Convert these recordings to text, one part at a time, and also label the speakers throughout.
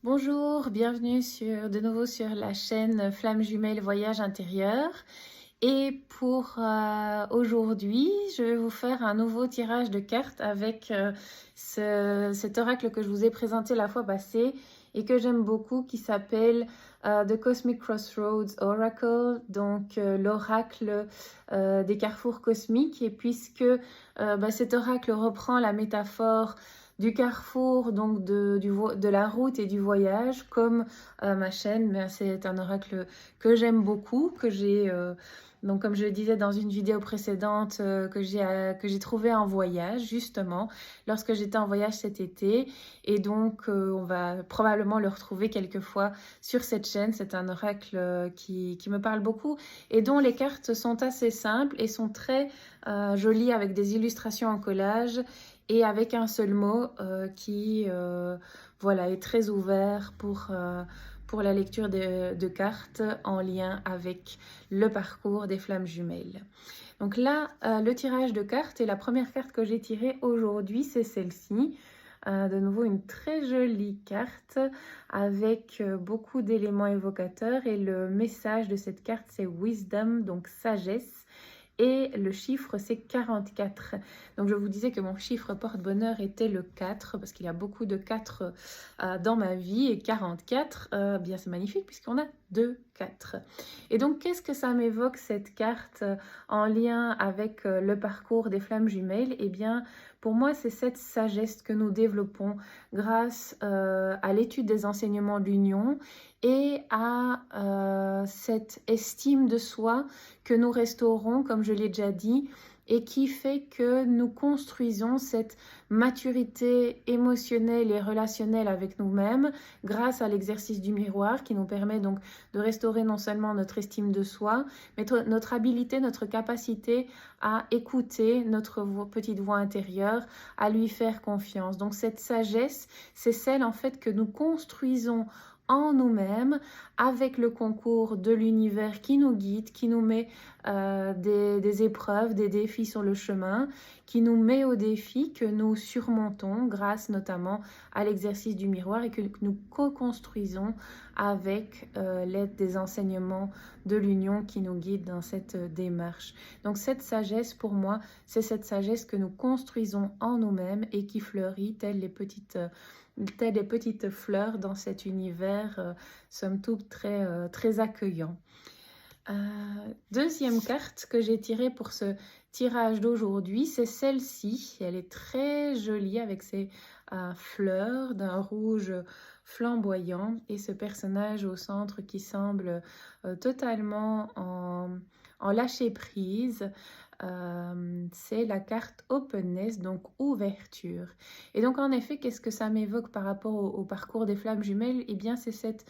Speaker 1: Bonjour, bienvenue de nouveau sur la chaîne Flamme Jumelle Voyage Intérieur. Et pour aujourd'hui, je vais vous faire un nouveau tirage de cartes avec cet oracle que je vous ai présenté la fois passée et que j'aime beaucoup, qui s'appelle The Cosmic Crossroads Oracle, donc l'oracle des carrefours cosmiques. Et puisque cet oracle reprend la métaphore du carrefour, donc de la route et du voyage, comme ma chaîne, mais c'est un oracle que j'aime beaucoup, que j'ai donc, comme je le disais dans une vidéo précédente, que j'ai trouvé en voyage, justement, lorsque j'étais en voyage cet été. Et donc, on va probablement le retrouver quelquefois sur cette chaîne. C'est un oracle qui me parle beaucoup et dont les cartes sont assez simples et sont très jolies, avec des illustrations en collage et avec un seul mot qui voilà, est très ouvert pour la lecture de cartes en lien avec le parcours des flammes jumelles. Donc là, le tirage de cartes, et la première carte que j'ai tirée aujourd'hui, c'est celle-ci. De nouveau, une très jolie carte avec beaucoup d'éléments évocateurs, et le message de cette carte, c'est Wisdom, donc sagesse. Et le chiffre, c'est 44. Donc, je vous disais que mon chiffre porte-bonheur était le 4, parce qu'il y a beaucoup de 4 dans ma vie. Et 44, bien c'est magnifique, puisqu'on a 2 4. Et donc, qu'est-ce que ça m'évoque, cette carte, en lien avec le parcours des flammes jumelles? Eh bien, pour moi, c'est cette sagesse que nous développons grâce à l'étude des enseignements de l'Union et à cette estime de soi que nous restaurons, comme je l'ai déjà dit, et qui fait que nous construisons cette maturité émotionnelle et relationnelle avec nous-mêmes grâce à l'exercice du miroir, qui nous permet donc de restaurer non seulement notre estime de soi, mais notre habilité, notre capacité à écouter notre petite voix intérieure, à lui faire confiance. Donc cette sagesse, c'est celle en fait que nous construisons en nous-mêmes, avec le concours de l'univers qui nous guide, qui nous met des épreuves, des défis sur le chemin, qui nous met au défi, que nous surmontons grâce notamment à l'exercice du miroir, et que nous co-construisons avec l'aide des enseignements de l'Union qui nous guident dans cette démarche. Donc cette sagesse, pour moi, c'est cette sagesse que nous construisons en nous-mêmes et qui fleurit telles les petites fleurs dans cet univers, somme toute très accueillant. Deuxième carte que j'ai tirée pour ce tirage d'aujourd'hui, c'est celle-ci. Elle est très jolie avec ses fleurs d'un rouge flamboyant et ce personnage au centre qui semble totalement en lâcher prise. C'est la carte Openness, donc ouverture. Et donc en effet, qu'est-ce que ça m'évoque par rapport au parcours des flammes jumelles? Eh bien, c'est cette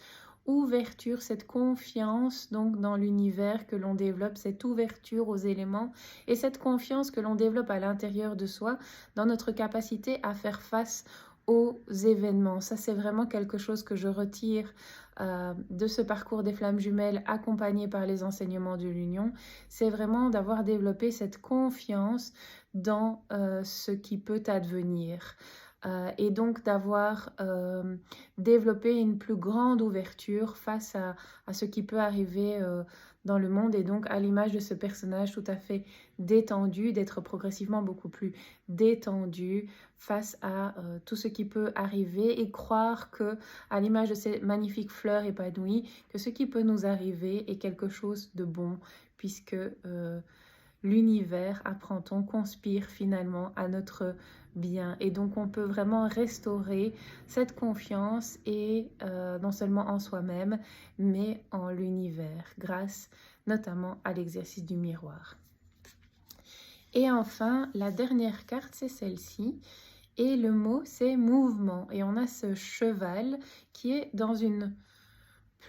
Speaker 1: ouverture, cette confiance donc dans l'univers que l'on développe, cette ouverture aux éléments et cette confiance que l'on développe à l'intérieur de soi dans notre capacité à faire face aux événements. Ça, c'est vraiment quelque chose que je retire de ce parcours des flammes jumelles accompagné par les enseignements de l'Union. C'est vraiment d'avoir développé cette confiance dans ce qui peut advenir. Et donc d'avoir développé une plus grande ouverture face à ce qui peut arriver dans le monde, et donc à l'image de ce personnage tout à fait détendu, d'être progressivement beaucoup plus détendu face à tout ce qui peut arriver, et croire que, à l'image de ces magnifiques fleurs épanouies, que ce qui peut nous arriver est quelque chose de bon, puisque l'univers, apprend-on, conspire finalement à notre bien. Et donc on peut vraiment restaurer cette confiance, et non seulement en soi-même, mais en l'univers, grâce notamment à l'exercice du miroir. Et enfin, la dernière carte, c'est celle-ci. Et le mot, c'est mouvement. Et on a ce cheval qui est dans une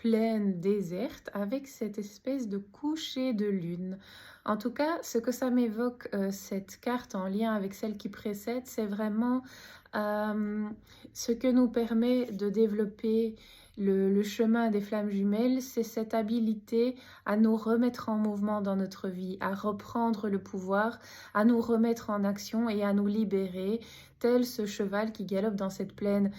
Speaker 1: plaine déserte avec cette espèce de coucher de lune. En tout cas, ce que ça m'évoque, cette carte en lien avec celle qui précède, c'est vraiment ce que nous permet de développer le chemin des flammes jumelles, c'est cette habilité à nous remettre en mouvement dans notre vie, à reprendre le pouvoir, à nous remettre en action et à nous libérer tel ce cheval qui galope dans cette plaine,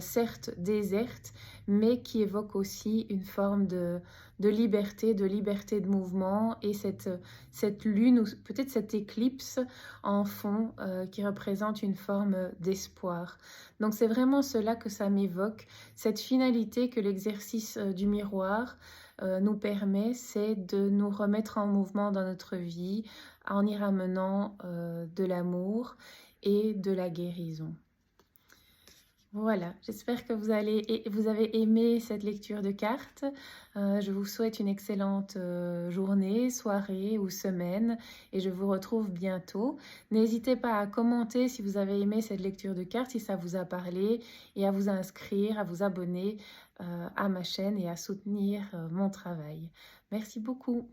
Speaker 1: certes déserte, mais qui évoque aussi une forme de liberté de mouvement, et cette lune, ou peut-être cette éclipse en fond, qui représente une forme d'espoir. Donc c'est vraiment cela que ça m'évoque, cette finalité que l'exercice du miroir nous permet, c'est de nous remettre en mouvement dans notre vie en y ramenant de l'amour et de la guérison. Voilà, j'espère que vous avez aimé cette lecture de cartes. Je vous souhaite une excellente journée, soirée ou semaine, et je vous retrouve bientôt. N'hésitez pas à commenter si vous avez aimé cette lecture de cartes, si ça vous a parlé, et à vous inscrire, à vous abonner à ma chaîne et à soutenir mon travail. Merci beaucoup.